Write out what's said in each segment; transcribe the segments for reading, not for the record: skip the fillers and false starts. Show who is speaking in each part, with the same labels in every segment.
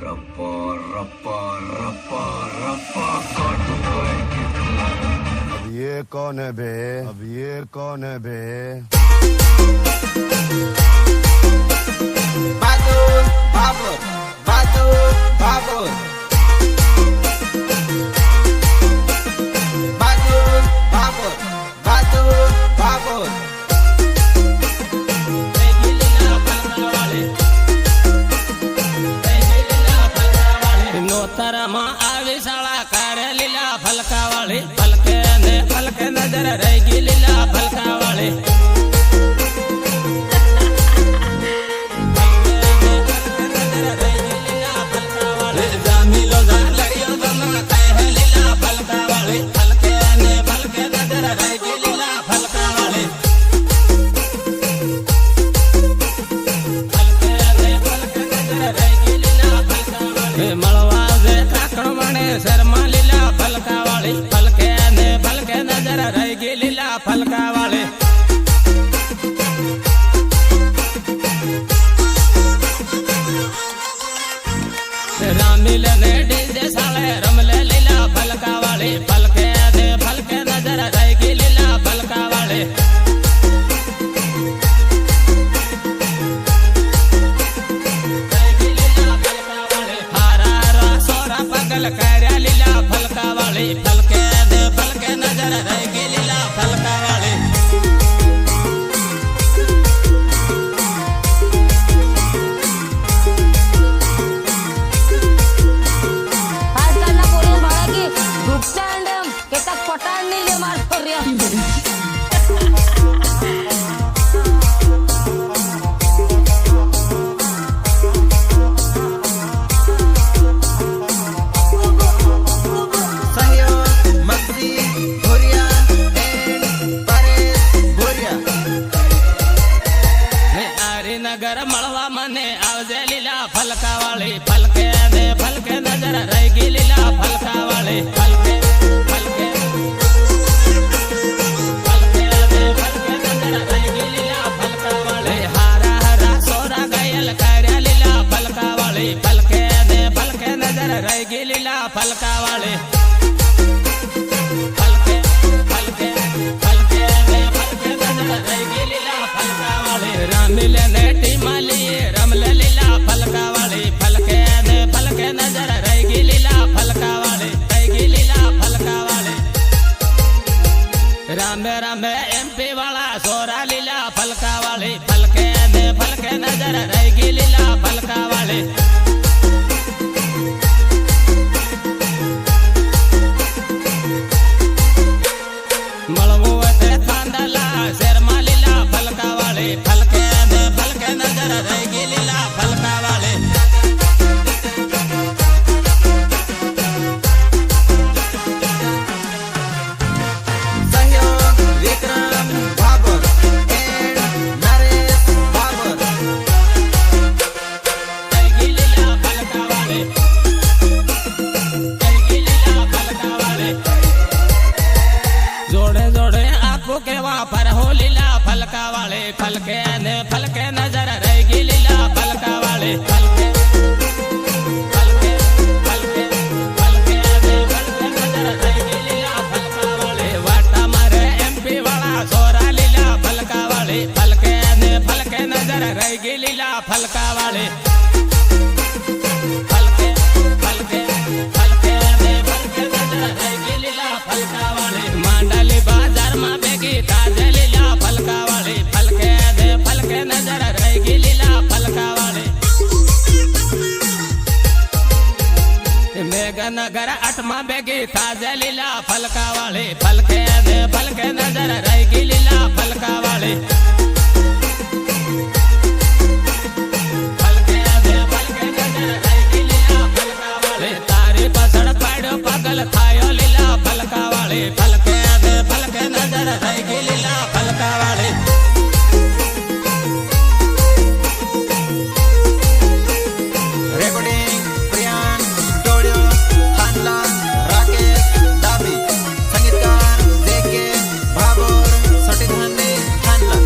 Speaker 1: रप्पा रप्पा रप्पा रप्पा काटूंगा इनकी।
Speaker 2: अब ये कौन है बे? अब ये कौन है बे?
Speaker 3: बाबूर बाबूर बाबूर बाबूर बाबूर बाबूर बाबूर बाबूर
Speaker 4: નોતરમાં આવી શાળા કારે લીલા ફલકા વાળી ફલકે ને ફલકે નજર રહી ગઈ લીલા ફલકા વાળી શર્મા લીલા ફલકા વાળી ફલકે ને ફલકે નજર રહી ગઈ લીલા ફલકા વાળી રામીલ ને ડીજે સાળે રમલે લીલા ફલકા વાળી ફલકે ને ફલકે નજર રહી ગઈ લીલા ફલકા વાળી કર્યા લીલા ફલકા વાળી ફલકે દે ફલકે નજર રહી ગઈ લીલા ફલકા વાળી
Speaker 5: આજકાલના પોલીસ વાળા કે ગુપ્તાંડ કે તક પટાણ ની લે માર કર્યા નગર મળવા મને આવજે લીલા ફલકા વાળી ફલકે દે ફલકે નજર રહી ગઈ લીલા ફલકા વાળી ફલકે ફલકે ફલકે દે ફલકે નજર રહી ગઈ લીલા ફલકા વાળી હારા હારા સોરા ગયલ કર્યા લીલા ફલકા વાળી ફલકે દે ફલકે નજર રહી ગઈ લીલા ફલકા વાળી ફલકે ફલકે ફલકે દે ફલકે નજર રહી ગઈ લીલા ફલકા વાળી રામીલ ને રમલે લીલા ફલકા વાળી ફલકે ને ફલકે નજર રહી ગઈ લીલા ફલકા વાળી રહી ગઈ લીલા ફલકા વાળી રામે રામે એમપી વાળા સોરા લીલા ફલકા વાળી ફલકે ને ફલકે નજર રહી ગઈ લીલા ફલકા વાળી મળવું તે થાંદલા શેરમાં લીલા ફલકા વાળી ફલકે ને ફલકે નજર રહી ગઈ લીલા ફલકા વાળી
Speaker 3: સહયોગ વિક્રમ બાબુર એન્ડ નરેશ બાબુર
Speaker 4: રહી ગઈ લીલા ફલકા વાળી રહી ગઈ લીલા ફલકા વાળી જોડે જોડે આખું કેવા પર હો લીલા ફલકા વાળી ફલકે ને ફલકે નજર રહી ગઈ લીલા ફલકા વાળી ફલકે ફલકે ફલકે ફલકે ને ફલકે નજર રહી ગઈ લીલા ફલકા વાળી વાટા મારે એમપી વાળા સોરા લીલા ફલકા વાળી ફલકે ને ફલકે નજર રહી ગઈ લીલા ફલકા વાળી ફલકે ફલકે ફલકે ને ફલકે નજર રહી ગઈ લીલા ફલકા વાળી માંડલી બાજારમાં ભેગી તાજે લીલા ફલકા વાળી ફલકે ને ફલકે નજર રહી ગઈ લીલા ફલકા વાળી મેઘનગર 8માં ભેગી તાજે લીલા ફલકા વાળી ફલકે ને ફલકે નજર રહી ગઈ લીલા ફલકા વાળી ફલકે ને ફલકે નજર રહી ગઈ લીલા ફલકા વાળી તારી પાછળ પાડ્યો પાગલ થાયો લીલા ફલકા વાળી ફલકે ને ફલકે નજર રહી ગઈ લીલા ફલકા વાળી
Speaker 3: રેકોર્ડિંગ પ્રિયાન સ્ટુડિયો થાનલા રાકેશ ડાબી સંગીતકાર જેકે બાબુર સટીધાને થાનલા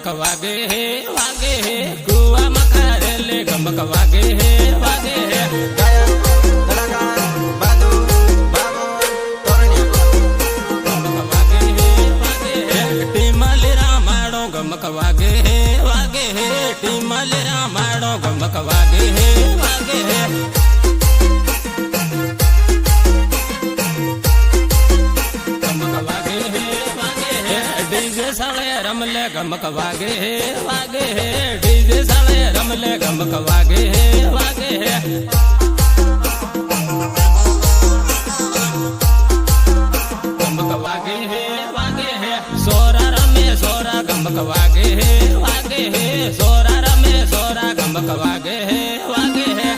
Speaker 4: गमक वागे है वागे है कुआ मकारेले गमक वागे है वागे है
Speaker 3: गायक कलाकार बादू बाबर तोरण्या
Speaker 4: गमक वागे है वागे है टीमली रामाड़ो गमक वागे है वागे है टीमली रामाड़ो गमक वागे है वागे है गमक वागे है वागे है डीजे साले रमले गमक वागे है वागे है डीजे साले रमले गमक वागे है वागे है गमक वागे है वागे है सोरा रमे सोरा गमक वागे है वागे है सोरा रमे सोरा गमक वागे है वागे है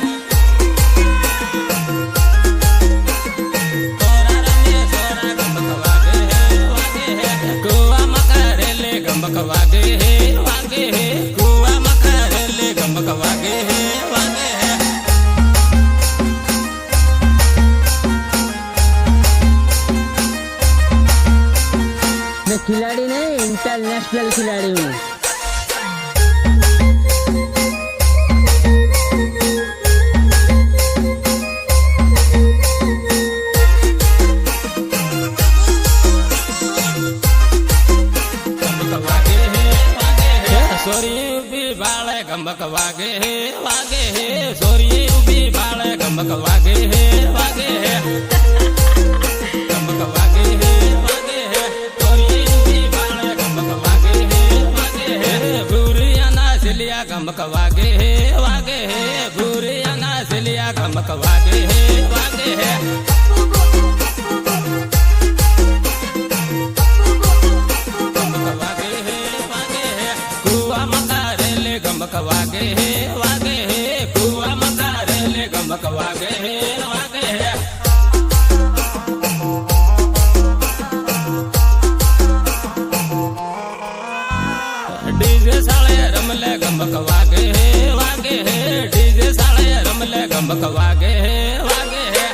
Speaker 4: सोरा रमे सोरा गमक वागे है वागे है कुआ मकारेले गमक वागे है वागे है कुआ मकारेले गमक वागे है वागे है
Speaker 5: मैं खिलाड़ी नहीं इंटरनेशनल खिलाड़ी हूँ
Speaker 4: गमक वागे है वागे है सोरी भी बाले गमक वागे है वागे है सोरी भी बाले गमक वागे है वागे है गमक वागे है वागे है सोरी भी बाले गमक वागे है वागे है बुरिया ना सिलिया गमक वागे है वागे है बुरिया ना सिलिया गमक वागे है वागे है गमक वागे है वागे है कुआ मकारेले गमक वागे है वागे है कुआ मकारेले गमक वागे है वागे है डीजे साले रमले गमक वागे है वागे है डीजे साले रमले गमक वागे है वागे है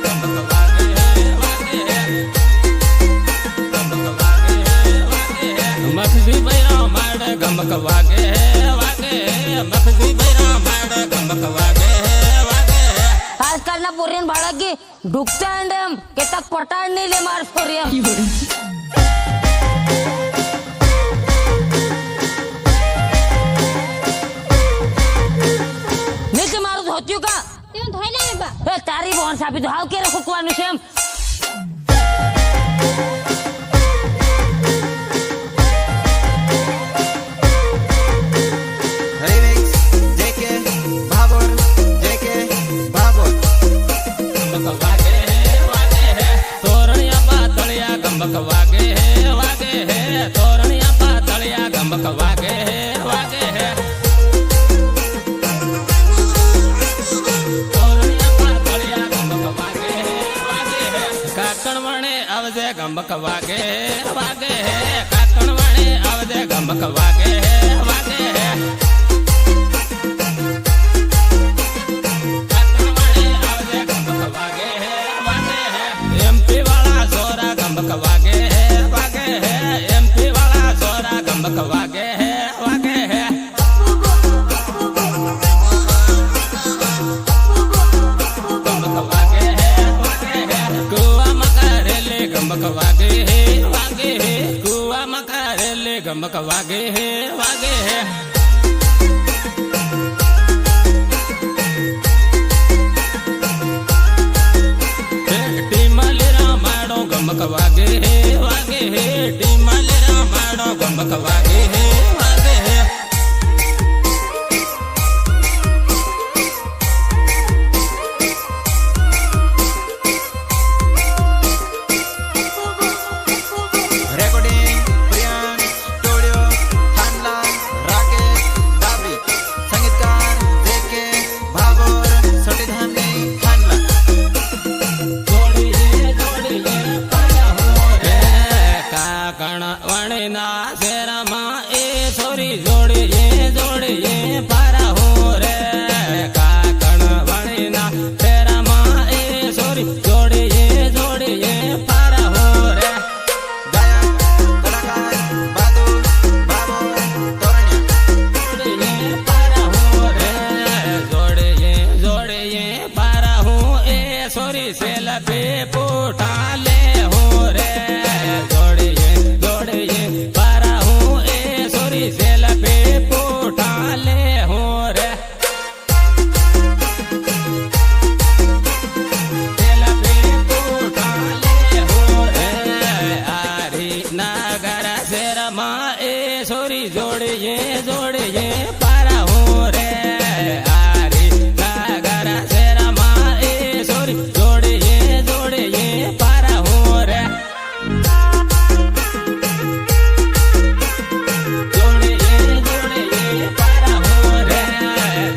Speaker 4: गमक वागे है वागे है गमक वागे है वागे है मखजी बैरा माड़ गमक वागे है वागे है मखजी बैरा माड़ गमक वागे है वागे है
Speaker 5: आजकाल ना पोरीन बाळगी डुकतांड केतक पटाड नाही ले मार पोरिया નીચે મારું ધોત્યું કા
Speaker 6: તેમ ધોઈ લે બા
Speaker 5: એ તારી બોન સાબી તો હાવ કેરે ફૂકવાનું છે એમ
Speaker 3: रिमिक्स जेके बाबर जेके बाबर
Speaker 4: गमक वागे है वागे है तोरणिया पातळिया गमक वागे है वागे है तोरणिया पातळिया गमक वागे है वागे है तोरणिया पातळिया गमक वागे है वागे है काकणवणे आवजे गमक वागे है वागे है काकणवणे आवजे गमक वागे है वागे है काकणवणे आवजे गमक वागे है वागे है एमपी वाला सोरा गमक वागे है वागे है एमपी वाला सोरा गमक वागे है वागे है गमक वागे है वागे है कुआ मकारेले गमक वागे है वागे है कुआ मकारेले गमक वागे है वागे है टीमली रामाड़ो गमक वागे है वागे है टीमली रामाड़ो गमक वागे है वागे है
Speaker 3: रेकॉर्डिंग प्रियान स्टुडिओ खानला राकेश
Speaker 4: पे पोटा ले हो रे जोड़िए जोड़िए पारा हूँ ए सोरी सेल पे पोटा ले हो रे सेल पे पोटा ले हो रे आरी नगर शेर माँ ए सोरी जोड़िए जोड़िए पारा हूँ रे आरी नगर शेर माँ ए सोरी जोड़िए जोड़िए पारा हूँ रे जोड़िए जोड़िए पारा हूँ रे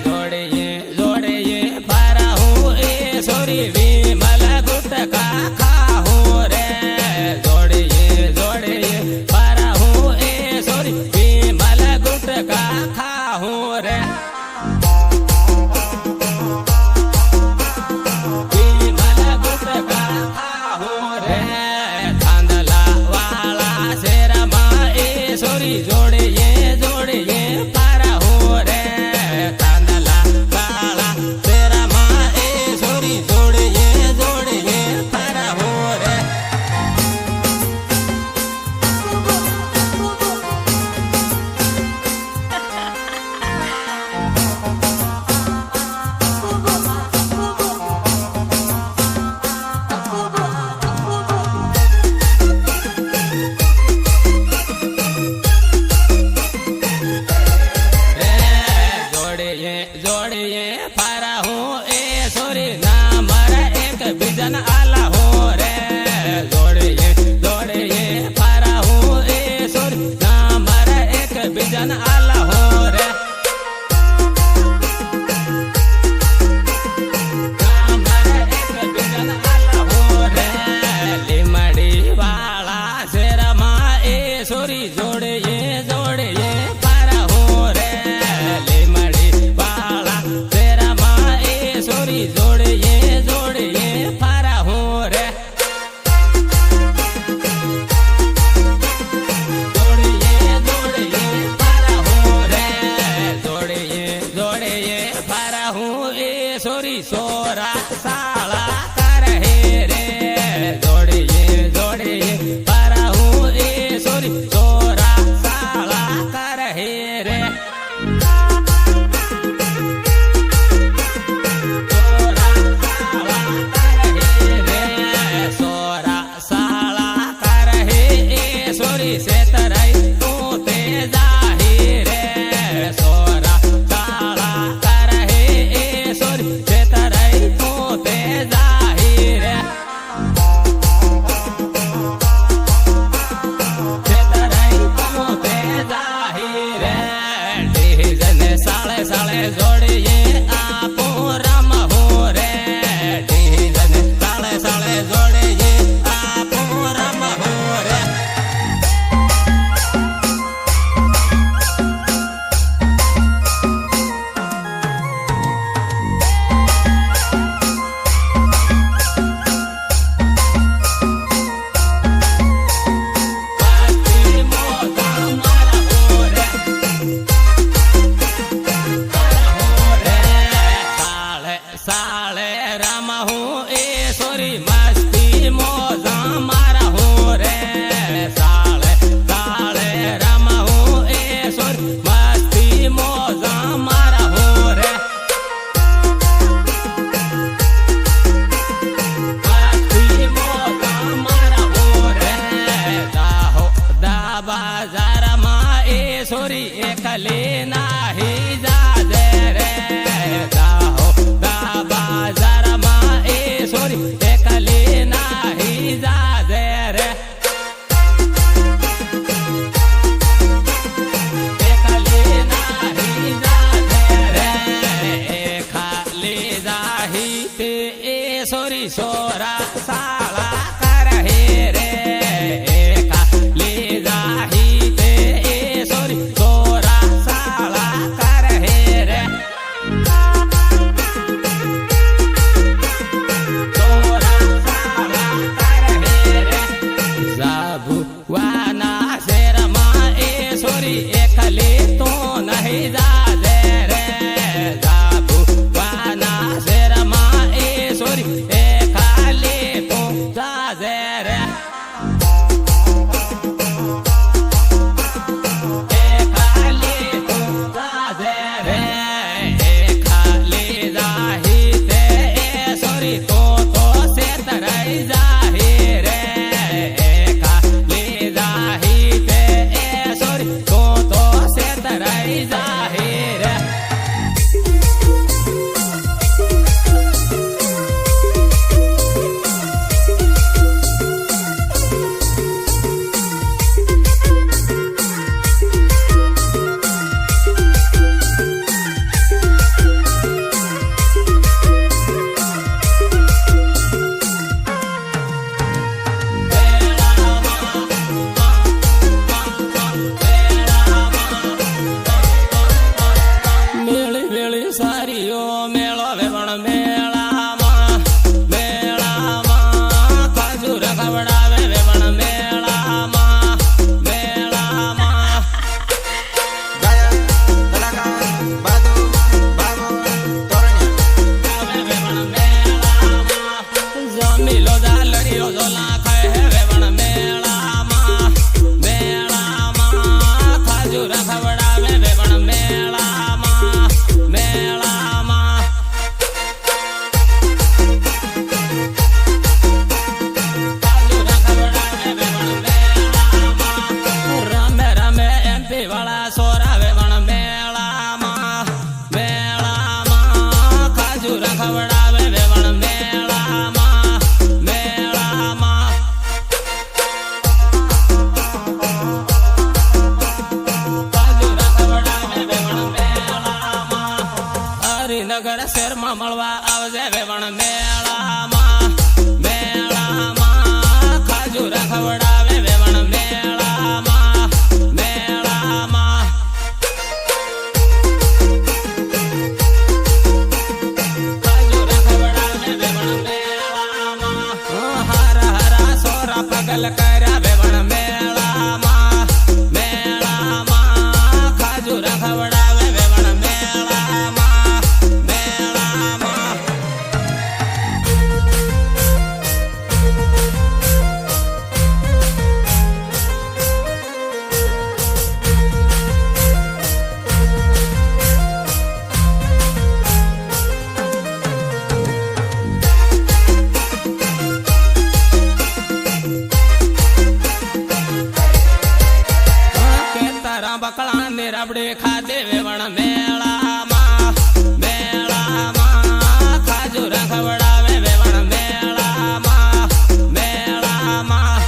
Speaker 4: जोड़िए जोड़िए पारा हूँ ए सोरी विमल गुटका खा हूँ रे जोड़िए जोड़िए पारा हूँ ए सोरी विमल गुटका खा हूँ रे विमल गुटका खा हूँ रे धांधला वाला शेर माँ ए सोरी जोड़िए जोड़िए पारा हूँ रे धांधला वाला शेर माँ ए सोरी जोड़िए जोड़िए पारा हूँ रे जोड़िए जोड़िए पारा हूँ ए सोरी नामर एक बिजन आला हो रे जोड़िए जोड़िए पारा हूँ ए सोरी नामर एक बिजन आला हो रे नामर एक बिजन आला हो रे लिमड़ी वाला शेर माँ ए सोरी जोड़िए जोड़िए पारा हो रे लिमड़ी वाला शेर माँ ए सोरी जोड़िए जोड़िए पारा हो रे जोड़िए जोड़िए पारा हो रे जोड़िए जोड़िए पारा हूँ ए सोरी सोरा साला कर हे रे जोड़िए जोड़िए पारा हूँ ए सोरी सोरा साला कर हे रे सोरा साला कर हे रे सोरा साला कर हे ए सोरी से तरई तू ते जाहिरे सोरा साला कर हे ए सोरी से तरई तू ते जाहिरे से तरई तू ते जाहिरे डीजन साले साले जोड़िए आपो राम हो रे डीजन साले साले जोड़िए आपो राम हो रे पाती मोता मारा हो रे साले साले राम हूँ ए सोरी मस्ती मोजा मारा हूँ रे साले साले राम हूँ ए सोरी मस्ती मोजा मारा हूँ रे मस्ती मोजा मारा हूँ रे दाहो दा बाजार माँ ए सोरी एकले नाही जा दे रे दाहो दा बाजार माँ ए सोरी एकले नाही जा दे रे एकले नाही जा दे रे खाली जाही ते ए सोरी सोरा साला कर हे रे खाली जाही ते ए सोरी सोरा साला कर हे रे सोरा साला कर हे रे जाबू वाना शेर माँ ए सोरी एकले तो नहीं जा दे रे जाबू वाना शेर माँ ए सोरी ए खाली રે ખાલી જાહી તે સોરી તો સેતરાઈ જાહી રે ખાલી જાહી તે સોરી તો સેતરાઈ જાહી રે સારીઓ મેળો વેવણ મેળામાં મેળામાં ખજૂર ખવડાવે વેવણ મેળામાં મેળામાં
Speaker 3: ગાયક કલાકાર બાદુ બાબર તોરણિયા
Speaker 4: વેવણ મેળામાં જમીલો જાલડીઓ ઝોલા ખાય વેવણ મેળામાં મેળામાં ખજૂર ખવડાવે વેવણ મેળામાં મેળામાં ખજૂર ખવડાવે વેવણ મેળામાં રમે રમે એમપી વાળા સોરા વેવણ મેળામાં મેળામાં ખજૂર ખવડાવે વેવણ મેળામાં મેળામાં ખજૂર ખવડાવે વેવણ મેળામાં હરિનગર શહેરમાં મળવા આવજે વેવણ મેળામાં મેળામાં ખજૂર ખવડાવે વેવણ મેળામાં મેળામાં ખજૂર ખવડાવે વેવણ મેળામાં હારા હારા સોરા પગલ કર્યા વેવણ મેળામાં મેળામાં ખજૂર ખવડાવે વેવણ મેળામાં મેળામાં તારા બકળા ને રબડે ખાધે વેવણ મેળામાં મેળામાં ખજૂર ખવડાવે વેવણ મેળામાં મેળામાં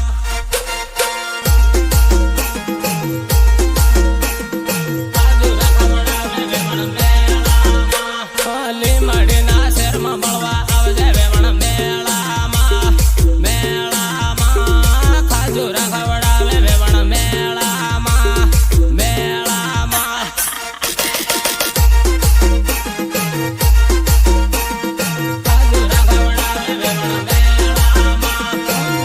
Speaker 4: ખજૂર ખવડાવે વેવણ મેળામાં લીમડીના શહેરમાં મળવા આવજે વેવણ મેળામાં મેળામાં ખજૂર ખવડાવે વેવણ મેળામાં મેળામાં ખજૂર ખવડાવે વેવણ મેળામાં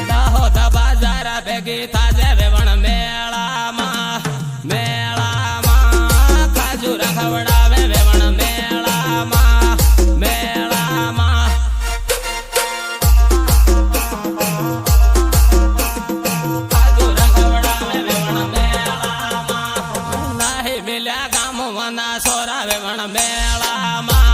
Speaker 4: દાહોદ બાજાર ભેગી થાજે વેવણ મેળામાં મેળામાં ખજૂર ખવડાવે વેવણ મેળામાં મેળામાં ખજૂર ખવડાવે વેવણ મેળામાં નાહી મિલ્યા ગામવાના સોરા વેવણ મેળામાં